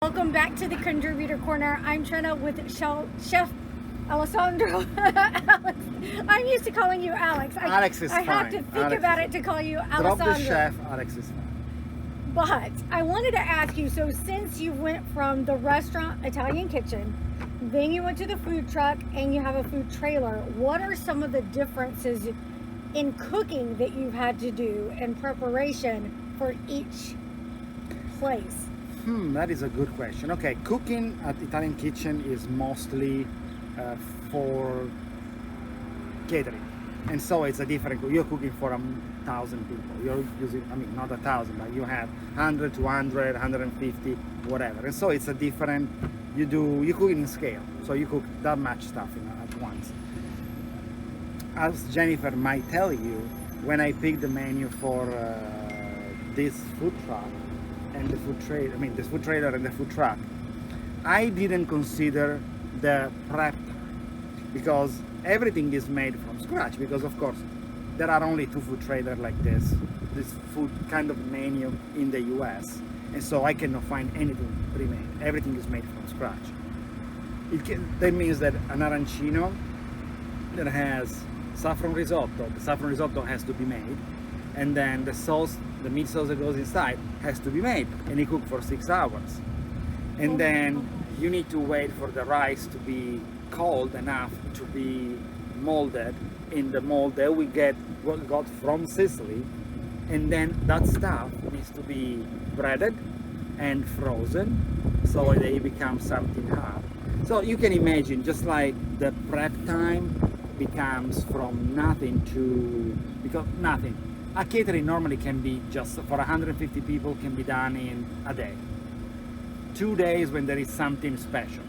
Welcome back to the Contributor Corner. I'm Trina with Chef Alessandro. Alex. I'm used to calling you Alex. Alex is I fine. have to think Alex about is it to call you Drop Alessandro. the chef, Alex is fine. But I wanted to ask you, so since you went from the restaurant Italian kitchen, then you went to the food truck and you have a food trailer, what are some of the differences in cooking that you've had to do in preparation for each place? That is a good question. Okay, cooking at Italian kitchen is mostly for catering, and so it's a different. You're cooking for 1,000 people. You're using, I mean, not 1,000, but you have 100, 200, 150, whatever. And so it's a different. You cook in scale, so you cook that much stuff at once. As Jennifer might tell you, when I picked the menu for this food truck and the food trailer, the food trailer and the food truck, I didn't consider the prep because everything is made from scratch. Because of course, there are only 2 food trailers like this food kind of menu in the US, and so I cannot find anything pre-made. Everything is made from scratch. That means that an arancino that has saffron risotto, the saffron risotto has to be made, and then the sauce, the meat sauce that goes inside has to be made, and it cooked for 6 hours. And then you need to wait for the rice to be cold enough to be molded in the mold that we got from Sicily, and then that stuff needs to be breaded and frozen so they become something hard. So you can imagine, just like the prep time becomes from nothing to, because nothing. A catering normally can be just for 150 people, can be done in a day. 2 days when there is something special.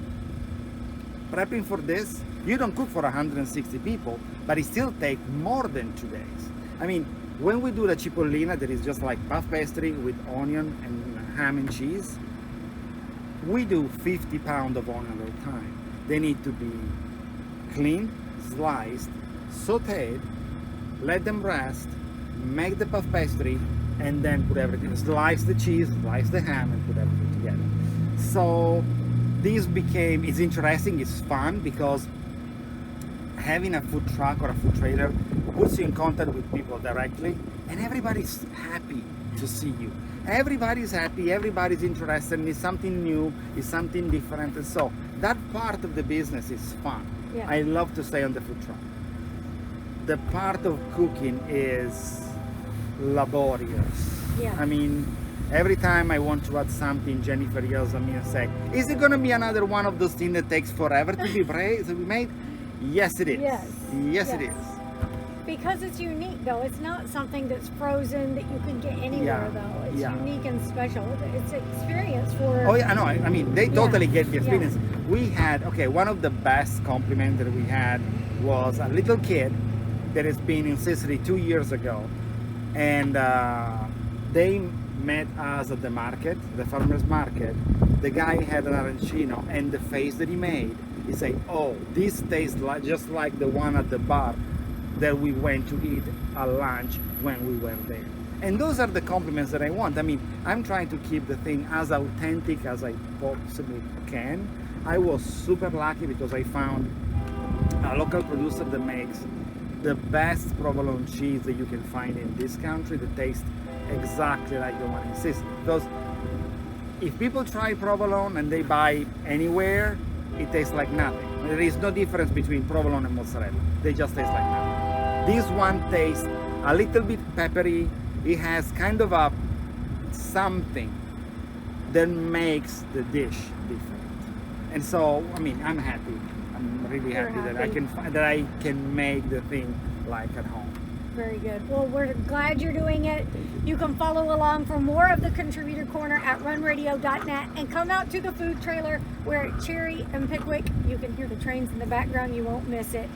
Prepping for this, you don't cook for 160 people, but it still takes more than 2 days. I mean, when we do the cipollina, that is just like puff pastry with onion and ham and cheese, we do 50 pounds of onion at a time. They need to be cleaned, sliced, sauteed, let them rest, make the puff pastry, and then put everything, slice the cheese, slice the ham, and put everything together. So this it's interesting, it's fun, because having a food truck or a food trailer puts you in contact with people directly, and everybody's happy to see you. Everybody's happy, everybody's interested, and it's something new, it's something different, and so that part of the business is fun. Yeah. I love to stay on the food truck. The part of cooking is laborious. Yeah. I mean, every time I want to add something, Jennifer yells at me and says, "Is it gonna be another one of those things that takes forever to be made?" Yes, it is. Yes, it is. Because it's unique, though. It's not something that's frozen that you can get anywhere, though. It's unique and special. It's an experience for... Oh, yeah, I know. I mean, they totally get the experience. We had, one of the best compliments that we had was a little kid that has been in Sicily 2 years ago. And they met us at the market, the farmer's market. The guy had an arancino, and the face that he made, he said, "Oh, this tastes just like the one at the bar that we went to eat at lunch when we were there." And those are the compliments that I want. I mean, I'm trying to keep the thing as authentic as I possibly can. I was super lucky because I found a local producer that makes the best provolone cheese that you can find in this country that tastes exactly like the one in Sicily. Because if people try provolone and they buy anywhere, it tastes like nothing. There is no difference between provolone and mozzarella. They just taste like nothing. This one tastes a little bit peppery. It has kind of a something that makes the dish different. And so, I mean, I'm happy. I'm really happy that I can make the thing like at home. Very good. Well, we're glad you're doing it. You can follow along for more of the Contributor Corner at runradio.net, and come out to the food trailer. We're at Cherry and Pickwick. You can hear the trains in the background. You won't miss it.